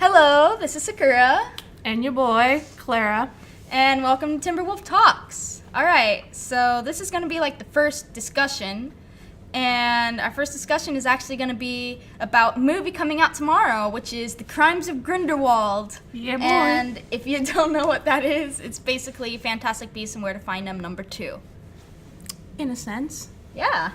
Hello, this is Sakura, And your boy, Clara. and welcome to Timberwolf Talks. Alright, so this is going to be like the first discussion, and our first discussion is actually going to be about a movie coming out tomorrow, which is The Crimes of Grindelwald. Yeah, boy. And if you don't know what that is, it's basically Fantastic Beasts and Where to Find Them #2. In a sense. Yeah.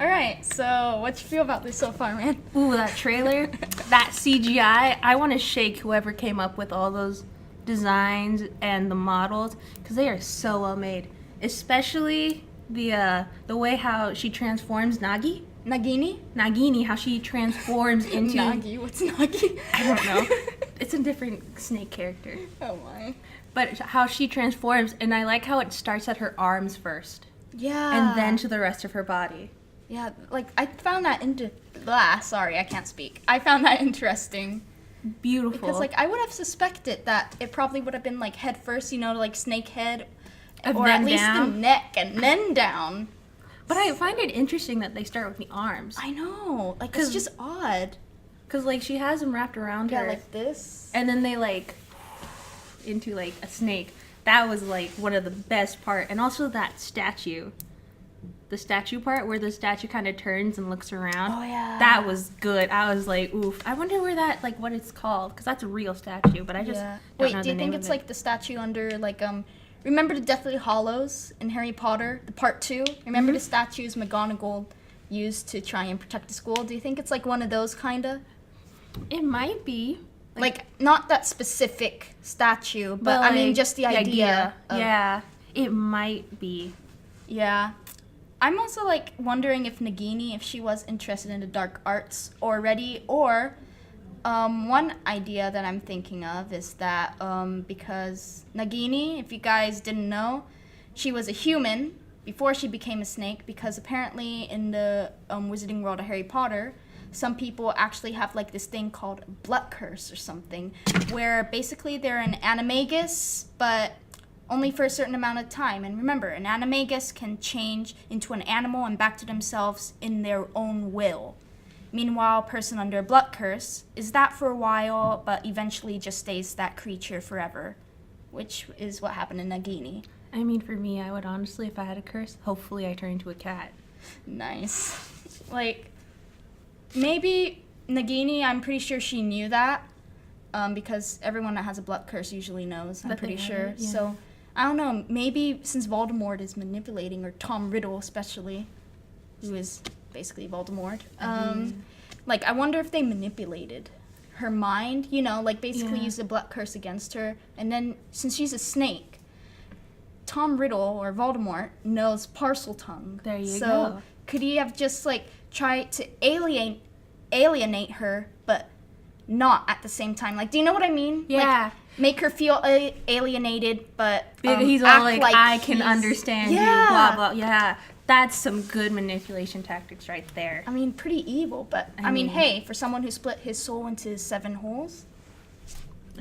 Alright, so what you feel about this so far, man? Ooh, that trailer, that CGI. I want to shake whoever came up with all those designs and the models, because they are so well made. Especially the way how she transforms Nagini, how she transforms into... Nagi, what's Nagi? I don't know. It's a different snake character. Oh my. But how she transforms, and I like how it starts at her arms first, Yeah. and then to the rest of her body. Yeah, like, I found that sorry, I can't speak. I found that interesting. Beautiful. Because, like, I would have suspected that it probably would have been, like, head first, like, snake head. And or then at least down. the neck, and then down. But I find it interesting that they start with the arms. I know. Like, it's 'Cause- just odd. Because, like, she has them wrapped around Yeah, her. like this. And then they, like, into, like, a snake. That was, like, one of the best part. And also that statue. The statue part where the statue kind of turns and looks around. Oh, yeah. That was good. I was like, oof. I wonder where that, like, what it's called. Because that's a real statue. But I just don't Wait, know do you the think name it's, of it. like, the statue under, like, remember the Deathly Hallows in Harry Potter, the part 2? Remember the statues McGonagall used to try and protect the school? Do you think it's, like, one of those, kinda? It might be. Like, not that specific statue, but I mean, like, just the idea. Of, Yeah, it might be. Yeah. I'm also, like, wondering if Nagini, if she was interested in the dark arts already, or one idea that I'm thinking of is that because Nagini, if you guys didn't know, she was a human before she became a snake, because apparently in the Wizarding World of Harry Potter, some people actually have, like, this thing called blood curse or something, where basically they're an animagus, but only for a certain amount of time. And remember, an animagus can change into an animal and back to themselves in their own will. Meanwhile, a person under a blood curse is that for a while, but eventually just stays that creature forever, which is what happened to Nagini. I mean, for me, I would honestly, if I had a curse, hopefully I turn into a cat. Nice. Like, maybe Nagini, I'm pretty sure she knew that, because everyone that has a blood curse usually knows, I'm That they pretty have sure. it, yeah. So, I don't know, maybe since Voldemort is manipulating, or Tom Riddle especially, who is basically Voldemort, like, I wonder if they manipulated her mind, like, basically Yeah. used the blood curse against her, and then, since she's a snake, Tom Riddle, or Voldemort, knows parcel tongue. There you so, go. could he have just, like, tried to alienate her, but not at the same time? Like, do you know what I mean? Yeah. Like, make her feel alienated, but He's all act like, I can he's- understand you, Yeah. blah, blah. Yeah, that's some good manipulation tactics right there. I mean, pretty evil, but I mean, hey, for someone who split his soul into 7 holes,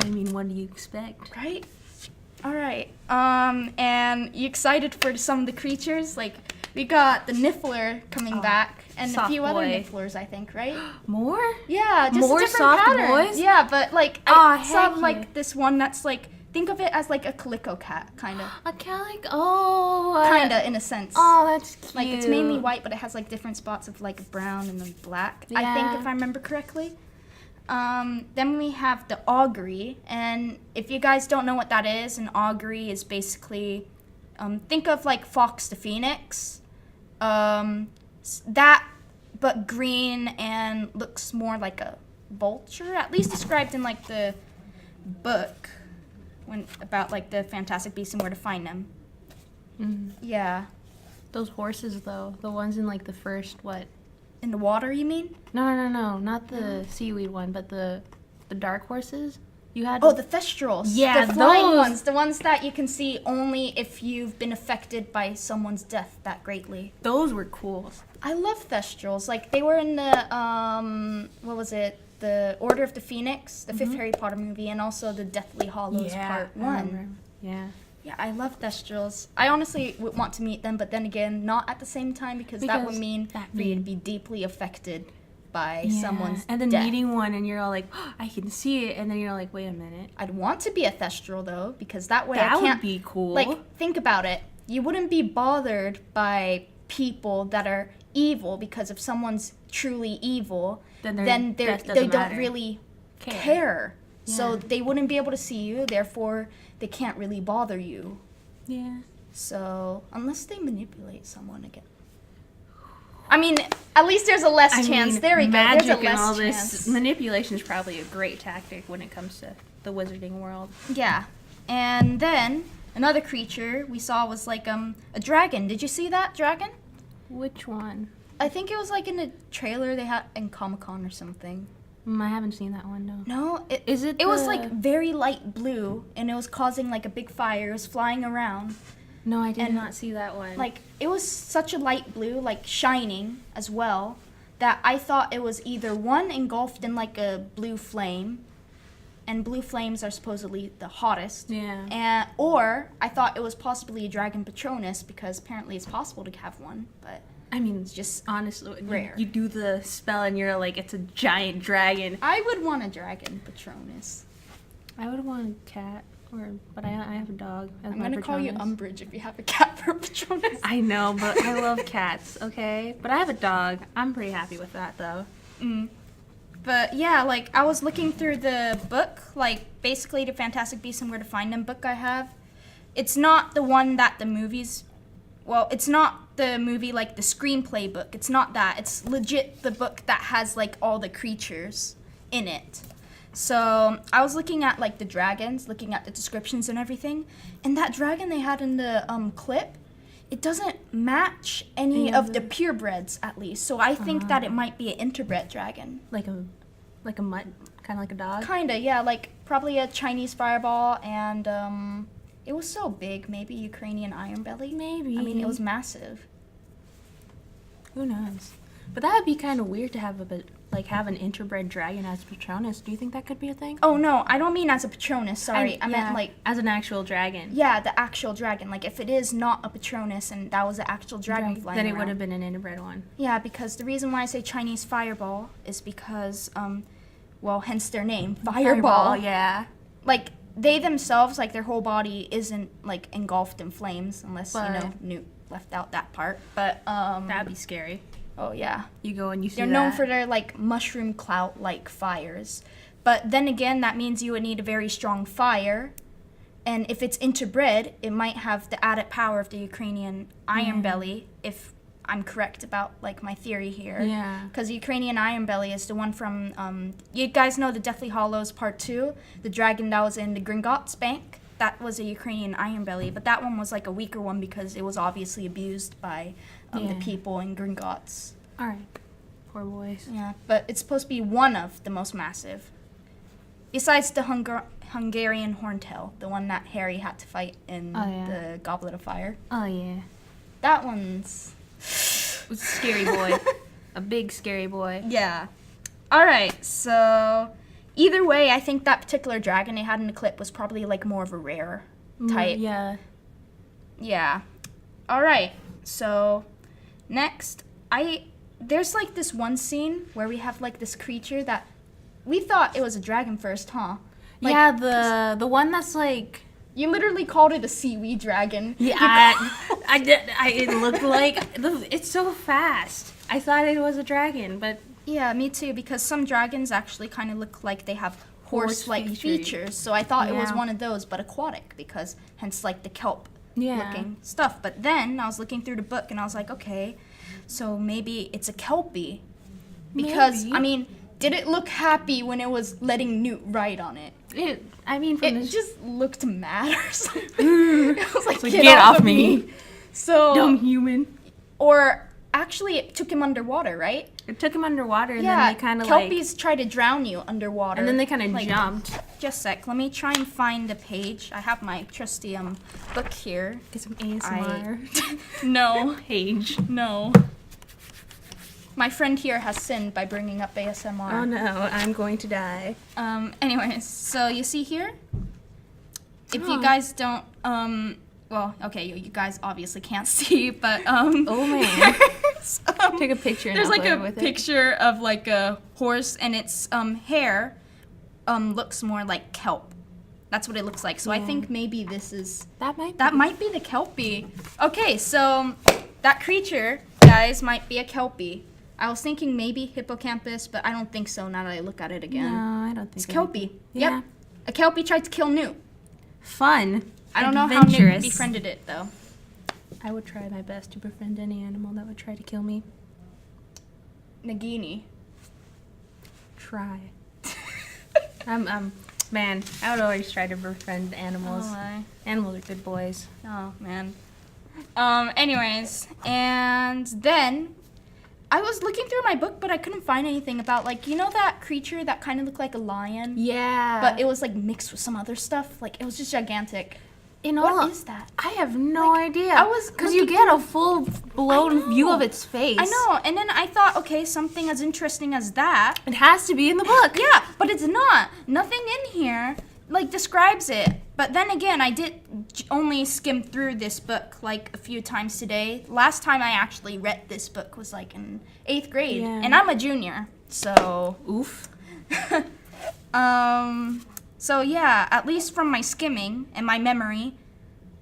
I mean, what do you expect? right? All right. And you excited for some of the creatures? Like, we got the Niffler coming back, and a soft few other boy. Nifflers, I think, right? More? Yeah, just More a different soft pattern. boys? Yeah, but like Aw, I saw heck like yeah. this one that's like, think of it as like a calico cat, kind of, A calico? Oh. in a sense. Oh, that's cute. Like, it's mainly white, but it has like different spots of like brown and then black. I Yeah. think, if I remember correctly. Then we have the augury, and if you guys don't know what that is, an augury is basically, think of like Fox the Phoenix, that, but green and looks more like a vulture, at least described in like the book about like the Fantastic Beasts and Where to Find Them. Yeah. Those horses, though, the ones in, like, the first, what? In the water, you mean? No, not the seaweed one, but the dark horses. You had... Oh, the Thestrals. Yeah, the flying those. ones. The ones that you can see only if you've been affected by someone's death that greatly. Those were cool. I love Thestrals. Like, they were in the, what was it? The Order of the Phoenix, the 5th Harry Potter movie, and also the Deathly Hallows Part I 1. remember. Yeah. Yeah, I love Thestrals. I honestly would want to meet them, but then again, not at the same time, because that would Because mean that for you to mean- be deeply affected by Yeah. someone's And then death. meeting one and you're all like, oh, I can see it. And then you're like, wait a minute. I'd want to be a Thestral, though, because that way That I can't... would be cool. Like, think about it. You wouldn't be bothered by people that are evil, because if someone's truly evil, Then then death they doesn't don't matter. really Care. care. Yeah. So they wouldn't be able to see you, therefore they can't really bother you. Yeah. So, unless they manipulate someone again. I mean, at least there's a less chance. There we go. Magic There's a less and all chance. this manipulation is probably a great tactic when it comes to the wizarding world. Yeah. And then another creature we saw was like a dragon. Did you see that dragon? Which one? I think it was like in a trailer they had in Comic-Con or something. I haven't seen that one, no. No, Is it It was the- like very light blue, and it was causing like a big fire. It was flying around. No, I did And, not see that one. Like, it was such a light blue, like shining as well, that I thought it was either one engulfed in like a blue flame, and blue flames are supposedly the hottest. Yeah. Or I thought it was possibly a dragon Patronus, because apparently it's possible to have one, but I mean, it's just honestly, rare. you do the spell and you're like, it's a giant dragon. I would want a dragon Patronus. I would want a cat, but I have a dog. As I'm my gonna call you Patronus. Umbridge if you have a cat for Patronus. I know, but I love cats, okay? But I have a dog. I'm pretty happy with that, though. But yeah, like I was looking through the book, like basically the Fantastic Beasts and Where to Find Them book I have. It's not the one that the movies, well, it's not the movie like the screenplay book. It's not that. It's legit the book that has like all the creatures in it. So I was looking at like the dragons, looking at the descriptions and everything, and that dragon they had in the clip, it doesn't match any of the purebreds at least. So I think that it might be an interbred dragon. Like a mutt, kind of like a dog. Kinda, yeah, like probably a Chinese fireball, and it was so big, maybe Ukrainian iron belly. Maybe. I mean, it was massive. Who knows? But that would be kind of weird to have have an interbred dragon as Patronus. Do you think that could be a thing? Oh no, I don't mean as a Patronus. Sorry, I meant yeah, like as an actual dragon. yeah, the actual dragon. Like if it is not a Patronus and that was an actual dragon flying Then it around. would have been an interbred one. Yeah, because the reason why I say Chinese fireball is because well, hence their name, fireball. Yeah. Like they themselves, like their whole body isn't like engulfed in flames unless Newt left out that part. But That'd be scary. oh yeah. You go and you see They're that. known for their like mushroom clout like fires. But then again, that means you would need a very strong fire. And if it's interbred, it might have the added power of the Ukrainian iron belly, if I'm correct about like my theory here. Yeah. Because the Ukrainian iron belly is the one from you guys know the Deathly Hallows Part 2, the dragon that was in the Gringotts Bank. That was a Ukrainian iron belly, but that one was like a weaker one because it was obviously abused by the people in Gringotts. All right. Poor boys. Yeah, but it's supposed to be one of the most massive. Besides the Hungarian horntail, the one that Harry had to fight in the Goblet of Fire. Oh yeah. That one's... It was a scary boy. A big scary boy. Yeah. All right, so either way, I think that particular dragon they had in the clip was probably like more of a rare type. Yeah. Yeah. All right. So next, there's like this one scene where we have like this creature that we thought it was a dragon first, huh? Like, yeah, the one that's like. You literally called it a seaweed dragon. Yeah, I did. It looked like it's so fast. I thought it was a dragon, but Yeah, me too. Because some dragons actually kind of look like they have horse-like Horse features. So I thought it was Yeah. one of those, but aquatic, because hence like the kelp Yeah. looking stuff. But then I was looking through the book and I was like, okay, so maybe it's a kelpie. Because Maybe. I mean, did it look happy when it was letting Newt ride on it? it from It this just looked mad or something. It was like, like, get, "Get off off of me." me. So, dumb human. or actually, it took him underwater, right? It took him underwater, and Yeah, then they kind of like, kelpies try to drown you underwater. and then they kind of like, jumped. Just a sec. Let me try and find the page. I have my trusty book here. Get some ASMR No, page. no. My friend here has sinned by bringing up ASMR. Oh no, I'm going to die. Anyways, so you see here? If Oh. you guys don't, well, okay, you guys obviously can't see, but, Oh man. Anyways, Take a picture and there's like upload it a with it. picture of like a horse, and its hair looks more like kelp. That's what it looks like. So I Yeah. think maybe this is That might be the kelpie. Okay, so that creature, guys, might be a kelpie. I was thinking maybe hippocampus, but I don't think so now that I look at it again. No, I don't think It's it- kelpie. Yeah. Yep. A kelpie tried to kill Newt. Fun. I don't know how Newt Adventurous. befriended it though. I would try my best to befriend any animal that would try to kill me. Nagini. Try. Man, I would always try to befriend animals. Oh, my. Animals are good boys. Oh man. Anyways, and then I was looking through my book, but I couldn't find anything about like that creature that kind of looked like a lion, Yeah. but it was like mixed with some other stuff. Like it was just gigantic. in all, What is that? I have no idea. I was because you looking get through- a full blown view of its face. I know, and then I thought, okay, something as interesting as that. It has to be in the book. Yeah, but it's not. Nothing in here like describes it. But then again, I did only skim through this book like a few times today. Last time I actually read this book was like in 8th grade, Yeah. and I'm a junior, so Oof. so yeah, at least from my skimming and my memory,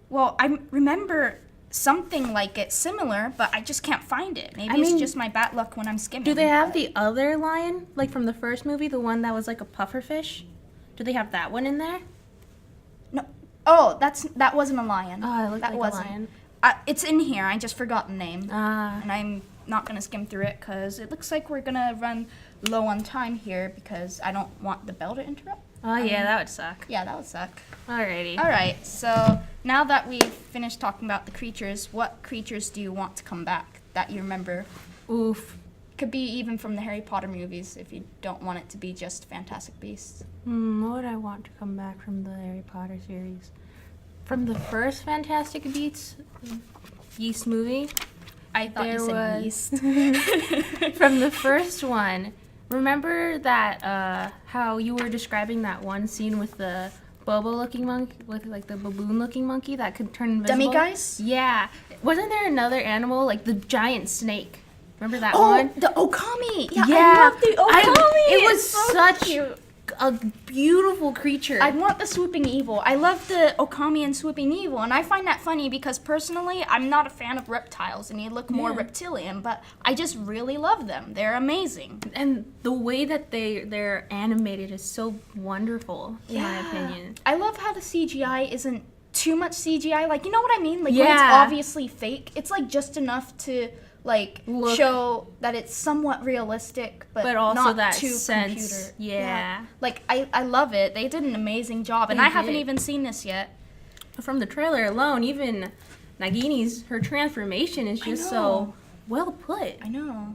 well, I remember something like it similar, but I just can't find it. Maybe it's mean, just my bad luck when I'm skimming. Do they have the other lion, like from the first movie, the one that was like a pufferfish? Do they have that one in there? No. Oh, that wasn't a lion. Oh, it looked that like wasn't. a lion. It's in here. I just forgot the name. Ah. And I'm not going to skim through it because it looks like we're going to run low on time here because I don't want the bell to interrupt. Oh, yeah, that would suck. Yeah, that would suck. Alrighty. All right, so now that we've finished talking about the creatures, what creatures do you want to come back that you remember? Oof. Could be even from the Harry Potter movies if you don't want it to be just Fantastic Beasts. What would I want to come back from the Harry Potter series? From the first Fantastic Beasts movie? I thought you said yeast. From the first one, remember that how you were describing that one scene with the Bobo-looking monkey, with like the baboon-looking monkey that could turn invisible? Demiguise? Yeah. Wasn't there another animal, like the giant snake? Remember that Oh, one? the Okami! Yeah, Yeah. I love the Okami! It was It's so such cute. a beautiful creature. I want the Swooping Evil. I love the Okami and Swooping Evil, and I find that funny because personally, I'm not a fan of reptiles, and they look more reptilian, but I just really love them. They're amazing. And the way that they're animated is so wonderful, in my opinion. I love how the CGI isn't too much CGI. Like, you know what I mean? Like, when it's Yeah. obviously fake, it's like just enough to like Look. show that it's somewhat realistic, but also not that too sense. computer. Yeah. Like, I love it. They did an amazing job, and They I haven't did. even seen this yet. From the trailer alone, even Nagini's, her transformation is just so know. well put. I know.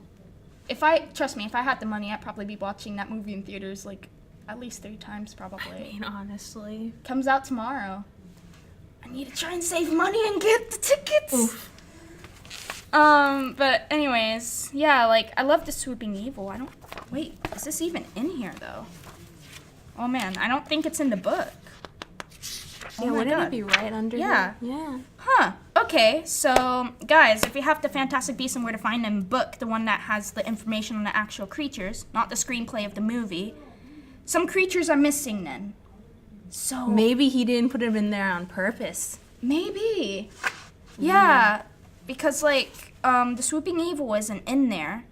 Trust me, if I had the money, I'd probably be watching that movie in theaters like at least 3 times probably. I mean, honestly. Comes out tomorrow. I need to try and save money and get the tickets. Oof. But anyways, yeah, like I love the Swooping Evil. Wait, is this even in here though? Oh man, I don't think it's in the book. Oh Yeah, my wouldn't God. it be right under Yeah. the- Yeah. Huh. Okay, so guys, if you have the Fantastic Beasts and Where to Find Them book, the one that has the information on the actual creatures, not the screenplay of the movie, some creatures are missing then. So Maybe he didn't put him in there on purpose. maybe. Yeah, because like the Swooping Evil isn't in there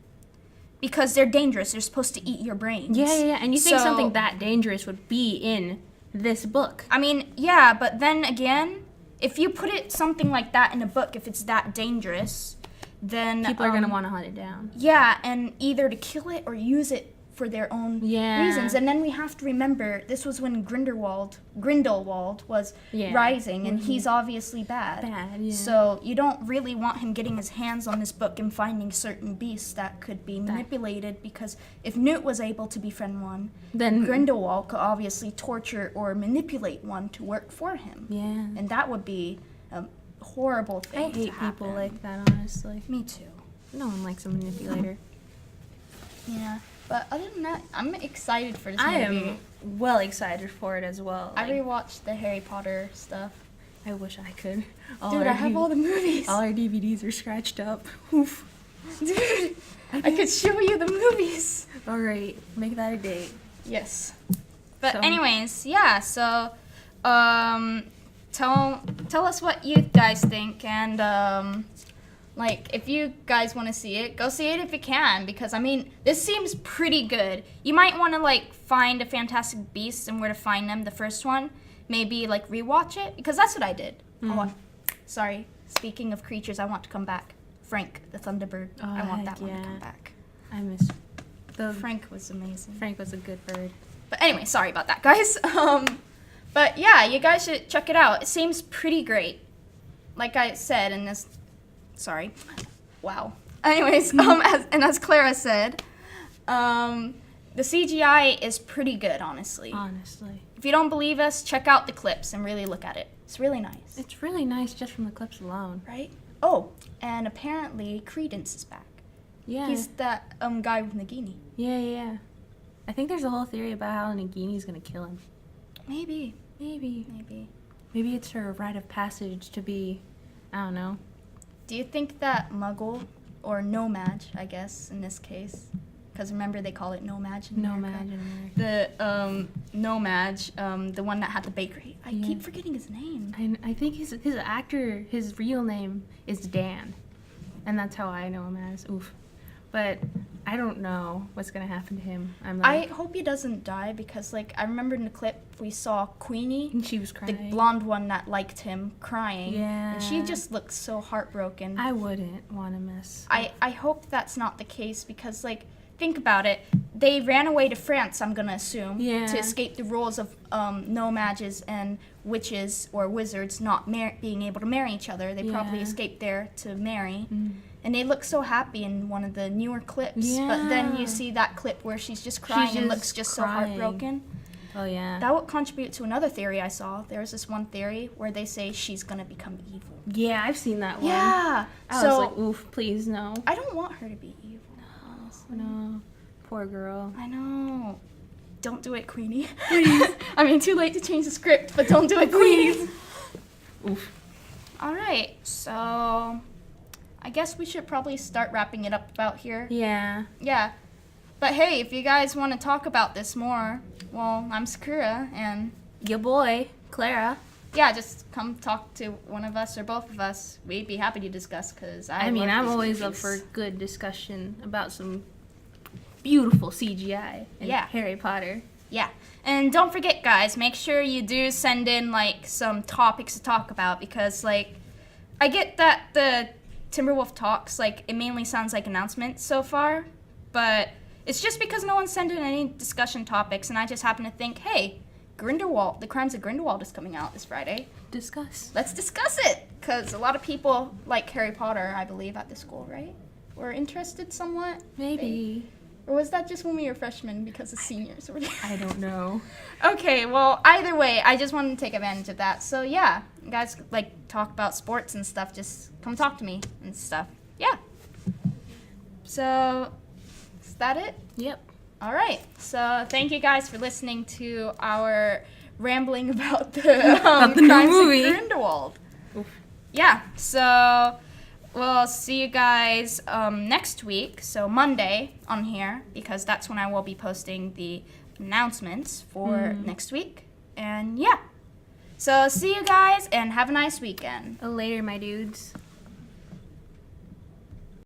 because they're dangerous. They're supposed to eat your brains. Yeah. And you think So- something that dangerous would be in this book? I mean, yeah, but then again, if you put it something like that in a book, if it's that dangerous, then People are going to want to hunt it down. yeah, and either to kill it or use it for their own Yeah. reasons. And then we have to remember this was when Grindelwald was Yeah. rising, and he's obviously bad. Bad, yeah. So you don't really want him getting his hands on this book and finding certain beasts that could be manipulated, because if Newt was able to befriend one, Then Grindelwald could obviously torture or manipulate one to work for him. yeah. And that would be a horrible I thing to hate people happen. like that, honestly. Me too. No one likes a manipulator. Yeah. But other than that, I'm excited for this I movie. am well excited for it as well. I Like, rewatched the Harry Potter stuff. I wish I could. All Dude, our I have all the movies. all our DVDs are scratched up. Oof. Dude, I could show you the movies. All right, make that a date. Yes. But So- anyways, yeah, so tell us what you guys think, and like if you guys want to see it, go see it if you can, because I mean, this seems pretty good. You might want to like find a Fantastic Beasts and Where to Find Them, the first one, maybe like rewatch it, because that's what I did. Sorry, speaking of creatures, I want to come back. Frank, the Thunderbird. I want that one to come back. I miss Frank was amazing. Frank was a good bird. But anyway, sorry about that, guys. But yeah, you guys should check it out. It seems pretty great. Like I said in this, sorry. Wow. Anyways, as Clara said, the CGI is pretty good, honestly. Honestly. If you don't believe us, check out the clips and really look at it. It's really nice. It's really nice just from the clips alone. Right? Oh, and apparently Credence is back. Yeah. He's that guy with Nagini. Yeah. I think there's a whole theory about how Nagini's gonna kill him. Maybe. Maybe it's her rite of passage to be, I don't know. Do you think that Muggle, or Nomad, I guess, in this case, because remember they call it Nomad in America. Nomad in America. The Nomad, the one that had the bakery. I keep forgetting his name. I think his real name is Dan. And that's how I know him as. Oof. But I don't know what's going to happen to him. I hope he doesn't die, because, like, I remember in the clip we saw Queenie, and she was the crying. blonde one that liked him, crying. Yeah. And she just looked so heartbroken. I wouldn't want to miss. I hope that's not the case, because, like, think about it. They ran away to France, I'm going to assume, to escape the rules of nomads and witches or wizards not being able to marry each other. They probably escaped there to marry. And they look so happy in one of the newer clips. But then you see that clip where she's just crying and looks just so heartbroken. Oh, yeah. That would contribute to another theory I saw. There's this one theory where they say she's going to become evil. Yeah, I've seen that one. Yeah. I was like, oof, please, no. I don't want her to be evil, honestly. No. Poor girl. I know. Don't do it, Queenie. I mean, too late to change the script, but don't do it, Queenie. Oof. All right, so I guess we should probably start wrapping it up about here. Yeah. Yeah. But hey, if you guys want to talk about this more, well, I'm Sakura, and Your boy, Clara. yeah, just come talk to one of us or both of us. We'd be happy to discuss, because I'm always up for good discussion about some beautiful CGI and Harry Potter. Yeah. And don't forget, guys, make sure you do send in, like, some topics to talk about, because, like, I get that the Timberwolf Talks, like, it mainly sounds like announcements so far, but it's just because no one sent in any discussion topics, and I just happen to think, hey, Grindelwald, The Crimes of Grindelwald is coming out this Friday. Discuss. Let's discuss it, because a lot of people like Harry Potter, I believe, at the school, right? Were interested somewhat? Maybe. Or was that just when we were freshmen because the seniors were there? I don't know. Okay, well, either way, I just wanted to take advantage of that. So, yeah, you guys, like, talk about sports and stuff. Just come talk to me and stuff. Yeah. So, is that it? Yep. All right. So, thank you guys for listening to our rambling about the, About the new Crimes movie. of Grindelwald. Oof. Yeah, so we'll see you guys next week, so Monday on here, because that's when I will be posting the announcements for next week. And yeah, so see you guys and have a nice weekend. Later, my dudes.